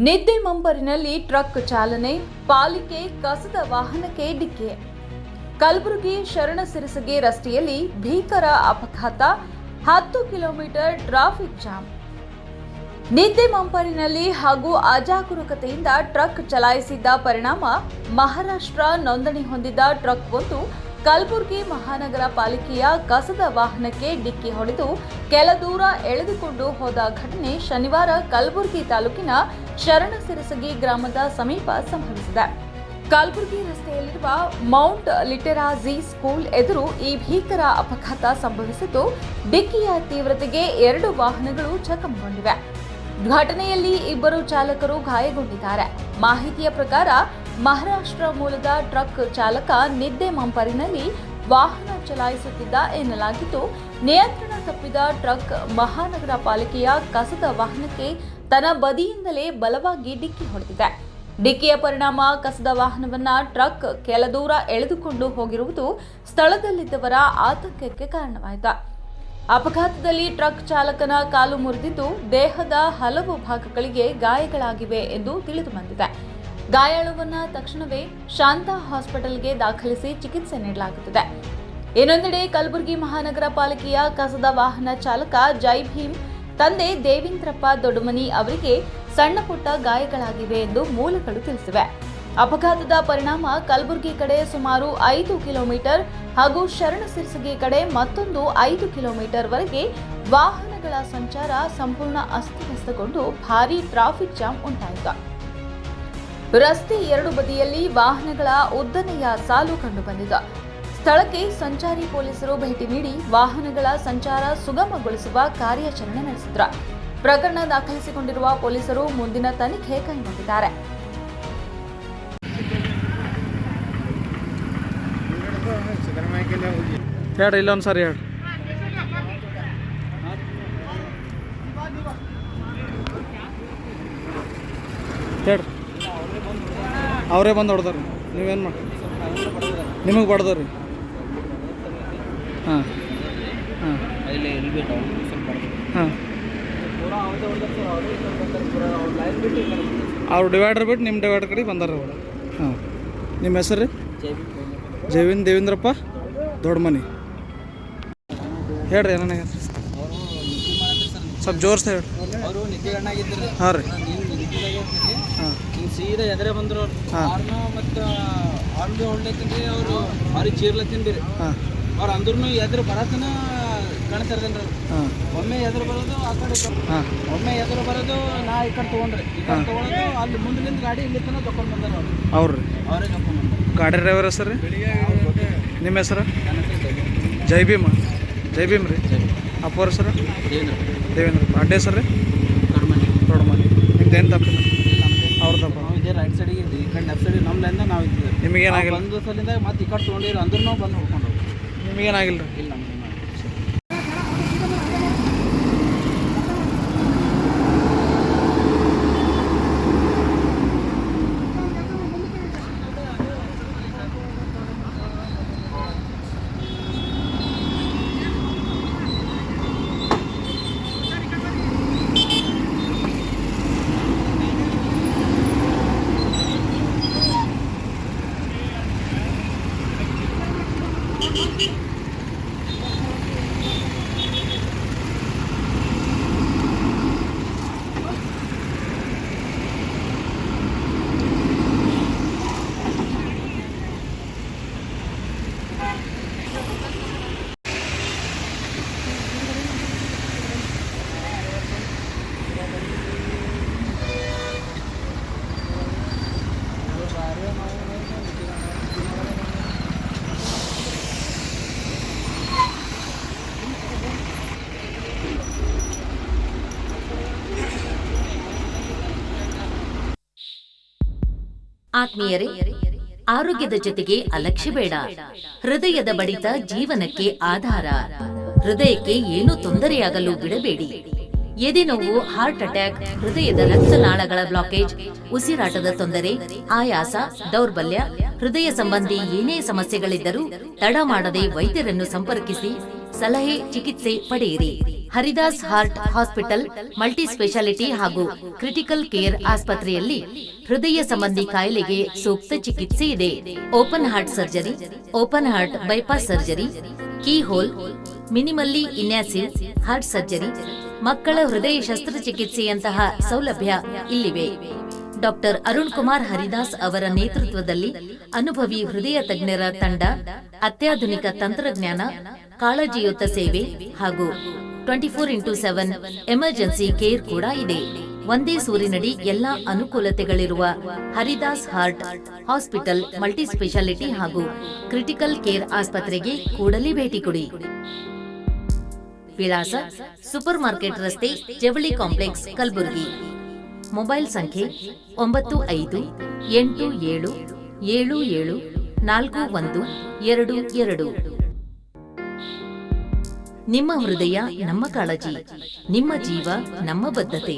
ನಿದ್ದೆ ಮಂಪರಿನಲ್ಲಿ ಟ್ರಕ್ ಚಾಲನೆ, ಪಾಲಿಕೆ ಕಸದ ವಾಹನಕ್ಕೆ ಡಿಕ್ಕಿ. ಕಲಬುರಗಿ ಶರಣಸಿರಸಗಿ ರಸ್ತೆಯಲ್ಲಿ ಭೀಕರ ಅಪಘಾತ, 10 ಕಿಲೋಮೀಟರ್ ಟ್ರಾಫಿಕ್ ಜಾಮ್. ನಿದ್ದೆ ಮಂಪರಿನಲ್ಲಿ ಹಾಗೂ ಅಜಾಗರೂಕತೆಯಿಂದ ಟ್ರಕ್ ಚಲಾಯಿಸಿದ್ದ ಪರಿಣಾಮ ಮಹಾರಾಷ್ಟ್ರ ನೋಂದಣಿ ಹೊಂದಿದ್ದ ಟ್ರಕ್ ಒಂದು ಕಲಬುರಗಿ ಮಹಾನಗರ ಪಾಲಿಕೆಯ ಕಸದ ವಾಹನಕ್ಕೆ ಡಿಕ್ಕಿ ಹೊಡೆದು ಕೆಲ ದೂರ ಎಳೆದುಕೊಂಡು ಹೋದ ಘಟನೆ ಶನಿವಾರ ಕಲಬುರಗಿ ತಾಲೂಕಿನ ಶರಣಸಿರಸಗಿ ಗ್ರಾಮದ ಸಮೀಪ ಸಂಭವಿಸಿದೆ. ಕಲಬುರಗಿ ರಸ್ತೆಯಲ್ಲಿರುವ ಮೌಂಟ್ ಲಿಟರಾಜಿ ಸ್ಕೂಲ್ ಎದುರು ಈ ಭೀಕರ ಅಪಘಾತ ಸಂಭವಿಸಿದ್ದು, ಡಿಕ್ಕಿಯ ತೀವ್ರತೆಗೆ 2 ವಾಹನಗಳು ಜಖಂಗೊಂಡಿವೆ. ಘಟನೆಯಲ್ಲಿ 2 ಚಾಲಕರು ಗಾಯಗೊಂಡಿದ್ದಾರೆ. ಮಾಹಿತಿಯ ಪ್ರಕಾರ ಮಹಾರಾಷ್ಟ್ರ ಮೂಲದ ಟ್ರಕ್ ಚಾಲಕ ನಿದ್ದೆ ಮಂಪರಿನಲ್ಲಿ ವಾಹನ ಚಲಾಯಿಸುತ್ತಿದ್ದ ಎನ್ನಲಾಗಿದ್ದು, ನಿಯಂತ್ರಣ ತಪ್ಪಿದ ಟ್ರಕ್ ಮಹಾನಗರ ಪಾಲಿಕೆಯ ಕಸದ ವಾಹನಕ್ಕೆ ತನ್ನ ಬದಿಯಿಂದಲೇ ಬಲವಾಗಿ ಡಿಕ್ಕಿ ಹೊಡೆದಿದೆ. ಡಿಕ್ಕಿಯ ಪರಿಣಾಮ ಕಸದ ವಾಹನವನ್ನ ಟ್ರಕ್ ಕೆಲ ದೂರ ಎಳೆದುಕೊಂಡು ಹೋಗಿರುವುದು ಸ್ಥಳದಲ್ಲಿದ್ದವರ ಆತಂಕಕ್ಕೆ ಕಾರಣವಾಯಿತು. ಅಪಘಾತದಲ್ಲಿ ಟ್ರಕ್ ಚಾಲಕನ ಕಾಲು ಮುರಿದಿದ್ದು, ದೇಹದ ಹಲವು ಭಾಗಗಳಿಗೆ ಗಾಯಗಳಾಗಿವೆ ಎಂದು ತಿಳಿದು ಬಂದಿದೆ. ಗಾಯಾಳುವನ್ನ ತಕ್ಷಣವೇ ಶಾಂತಾ ಹಾಸ್ಪಿಟಲ್ಗೆ ದಾಖಲಿಸಿ ಚಿಕಿತ್ಸೆ ನೀಡಲಾಗುತ್ತಿದೆ. ಇನ್ನೊಂದೆಡೆ ಕಲಬುರಗಿ ಮಹಾನಗರ ಪಾಲಿಕೆಯ ಕಸದ ವಾಹನ ಚಾಲಕ ಜೈ ಭೀಮ್ ತಂದೆ ದೇವೇಂದ್ರಪ್ಪ ದೊಡ್ಡಮನಿ ಅವರಿಗೆ ಸಣ್ಣ ಪುಟ್ಟ ಗಾಯಗಳಾಗಿವೆ ಎಂದು ಮೂಲಗಳು ತಿಳಿಸಿವೆ. ಅಪಘಾತದ ಪರಿಣಾಮ ಕಲಬುರಗಿ ಕಡೆ ಸುಮಾರು 5 ಕಿಲೋಮೀಟರ್ ಹಾಗೂ ಶರಣಸಿರಸಗಿ ಕಡೆ ಮತ್ತೊಂದು 5 ಕಿಲೋಮೀಟರ್ ವರೆಗೆ ವಾಹನಗಳ ಸಂಚಾರ ಸಂಪೂರ್ಣ ಅಸ್ತವ್ಯಸ್ತಗೊಂಡು ಭಾರೀ ಟ್ರಾಫಿಕ್ ಜಾಮ್ ಉಂಟಾಯಿತು. ರಸ್ತೆ 2 ಬದಿಯಲ್ಲಿ ವಾಹನಗಳ ಉದ್ದನೆಯ ಸಾಲು ಕಂಡುಬಂದಿದೆ. ಸ್ಥಳಕ್ಕೆ ಸಂಚಾರಿ ಪೊಲೀಸರು ಭೇಟಿ ನೀಡಿ ವಾಹನಗಳ ಸಂಚಾರ ಸುಗಮಗೊಳಿಸುವ ಕಾರ್ಯಾಚರಣೆ ನಡೆಸಿದರು. ಪ್ರಕರಣ ದಾಖಲಿಸಿಕೊಂಡಿರುವ ಪೊಲೀಸರು ಮುಂದಿನ ತನಿಖೆ ಕೈಗೊಂಡಿದ್ದಾರೆ. ಅವರೇ ಬಂದು ಹೊಡೆದಾರ, ನೀವೇನು ಮಾಡಿ ನಿಮಗೆ ಬಡ್ದಾರಿ? ಹಾಂ ಹಾಂ ಹಾಂ ಅವ್ರು ಡಿವೈಡರ್ ಬಿಟ್ಟು ನಿಮ್ಮ ಡಿವೈಡರ್ ಕಡೆ ಬಂದಾರ ಅವರು. ಹಾಂ, ನಿಮ್ಮ ಹೆಸರು ರೀ? ದೇವೇಂದ್ರಪ್ಪ ದೊಡ್ಡಮನಿ. ಹೇಳ್ರಿ ಏನಾಗ ಸ್ವಲ್ಪ ಜೋರ್ಸ್ ಹೇಳ್ರಿ. ಅವರು ನಿದ್ದೆಗಣ್ಣಾಗಿದ್ದರು. ಹಾಂ ರೀ. ಹಾಂ, ಹಿಂಗೆ ಸೀದಾ ಎದುರೇ ಬಂದರು ಅವ್ರು. ಅವ್ರನ್ನ ಮತ್ತು ಅವ್ರಿಗೆ ಹೊಡ್ಲತ್ತಿನ್ರಿ, ಅವರು ಅವ್ರಿಗೆ ಚೀರ್ಲತ್ತೀನಿ ರೀ. ಹಾಂ, ಅವ್ರು ಅಂದ್ರೂ ಎದುರು ಬರತನ ಕಾಣ್ತಾರದೇನ್ರಿ ಅವ್ರು. ಹಾಂ, ಒಮ್ಮೆ ಎದುರು ಬರೋದು ಆ ಕಡೆ, ಹಾಂ, ಒಮ್ಮೆ ಎದುರು ಬರೋದು ನಾ ಈ ಕಡೆ ತೊಗೊಂಡ್ರಿ, ಈ ಕಡೆ ತೊಗೊಳೋದು ಅಲ್ಲಿ ಮುಂದಿನಿಂದ ಗಾಡಿ ಇಲ್ಲಿ ತನಕ ತಗೊಂಡು ಬಂದಾರ ಅವ್ರು. ಅವ್ರು ರೀ ಅವರೇ ತಗೊಂಡು ಬಂದರು. ಗಾಡಿ ಡ್ರೈವರ್ ಹೆಸರು ರೀ? ನಿಮ್ಮ ಹೆಸರು? ಜೈ ಭೀಮ್ ರೀ. ಅಪ್ಪವ್ರ ಹೆಸರು? ದೇವೇಂದ್ರಪ್ಪ. ಅಡ್ಡ ಹೆಸರು ರೀ? ದೊಡ್ಡಮನಿ. ನಿಮ್ದು ಏನು ತಪ್ಪಿಲ್ಲ? ಅವ್ರ ತಪ್ಪ. ನಾವು ಇದೇ ರೈಟ್ ಸೈಡಿಗೆ ಇದ್ವಿ, ಈ ಕಡೆ ಲೆಫ್ಟ್ ಸೈಡಿಗೆ ನಮ್ಮಲ್ಲಿಂದ ನಾವು ಇದ್ವಿ. ನಿಮಗೇನಾಗಿಲ್ಲ? ಒಂದು ಸಲಿಂದ ಮತ್ತೆ ಈ ಕಡೆ ತೊಗೊಂಡಿರಿ ಅಂದ್ರೂ ನಾವು ಬಂದು ಹೊಡ್ಕೊಂಡು ಹೋಗಿ. ನಿಮಗೇನಾಗಿಲ್ಲ ರೀ? ಇಲ್ಲ ನಮ್ಗೆ ಆತ್ಮೀಯರೇ, ಆರೋಗ್ಯದ ಜೊತೆಗೆ ಅಲಕ್ಷ್ಯ ಬೇಡ. ಹೃದಯದ ಬಡಿತ ಜೀವನಕ್ಕೆ ಆಧಾರ. ಹೃದಯಕ್ಕೆ ಏನೂ ತೊಂದರೆಯಾಗಲು ಬಿಡಬೇಡಿ. ಎದೆನೋವು, ಹಾರ್ಟ್ ಅಟ್ಯಾಕ್, ಹೃದಯದ ರಕ್ತನಾಳಗಳ ಬ್ಲಾಕೇಜ್, ಉಸಿರಾಟದ ತೊಂದರೆ, ಆಯಾಸ, ದೌರ್ಬಲ್ಯ, ಹೃದಯ ಸಂಬಂಧಿ ಏನೇ ಸಮಸ್ಯೆಗಳಿದ್ದರೂ ತಡ ಮಾಡದೆ ವೈದ್ಯರನ್ನು ಸಂಪರ್ಕಿಸಿ. ಸಲಹೆ ಚಿಕಿತ್ಸೆ ಪಡೆಯಿರಿ. Haridas heart hospital multi speciality ಹಾಗೂ ಕ್ರಿಟಿಕಲ್ ಕೇರ್ ಆಸ್ಪತ್ರೆಯಲ್ಲಿ ಹೃದಯ ಸಂಬಂಧಿ ಕಾಯಿಲೆಗೆ ಸೂಕ್ತ ಚಿಕಿತ್ಸೆ ಇದೆ. Open heart surgery, open heart bypass surgery, keyhole, minimally invasive heart surgery, ಮಕ್ಕಳ ಹೃದಯ ಶಸ್ತ್ರಚಿಕಿತ್ಸೆಯಂತಹ ಸೌಲಭ್ಯ ಇಲ್ಲಿವೆ. ಡಾಕ್ಟರ್ ಅರುಣ್ ಕುಮಾರ್ ಹರಿದಾಸ್ ಅವರ ನೇತೃತ್ವದಲ್ಲಿ ಅನುಭವಿ ಹೃದಯ ತಜ್ಞರ ತಂಡ, ಅತ್ಯಾಧುನಿಕ ತಂತ್ರಜ್ಞಾನ, ಕಾಳಜಿಯುತ ಸೇವೆ ಹಾಗೂ 24x7 ಎಮರ್ಜೆನ್ಸಿ ಕೇರ್ ಕೂಡ ಇದೆ. ಒಂದೇ ಸೂರಿನಡಿ ಎಲ್ಲಾ ಅನುಕೂಲತೆಗಳಿರುವ Haridas heart hospital multi speciality ಹಾಗೂ ಕ್ರಿಟಿಕಲ್ ಕೇರ್ ಆಸ್ಪತ್ರೆಗೆ ಕೂಡಲೇ ಭೇಟಿ ಕೊಡಿ. ವಿಳಾಸ: ಸೂಪರ್ ಮಾರ್ಕೆಟ್ ರಸ್ತೆ, ಜವಳಿ ಕಾಂಪ್ಲೆಕ್ಸ್, ಕಲಬುರಗಿ. ಮೊಬೈಲ್ ಸಂಖ್ಯೆ 9587774122. ನಿಮ್ಮ ಹೃದಯ ನಮ್ಮ ಕಾಳಜಿ, ನಿಮ್ಮ ಜೀವ ನಮ್ಮ ಬದ್ಧತೆ.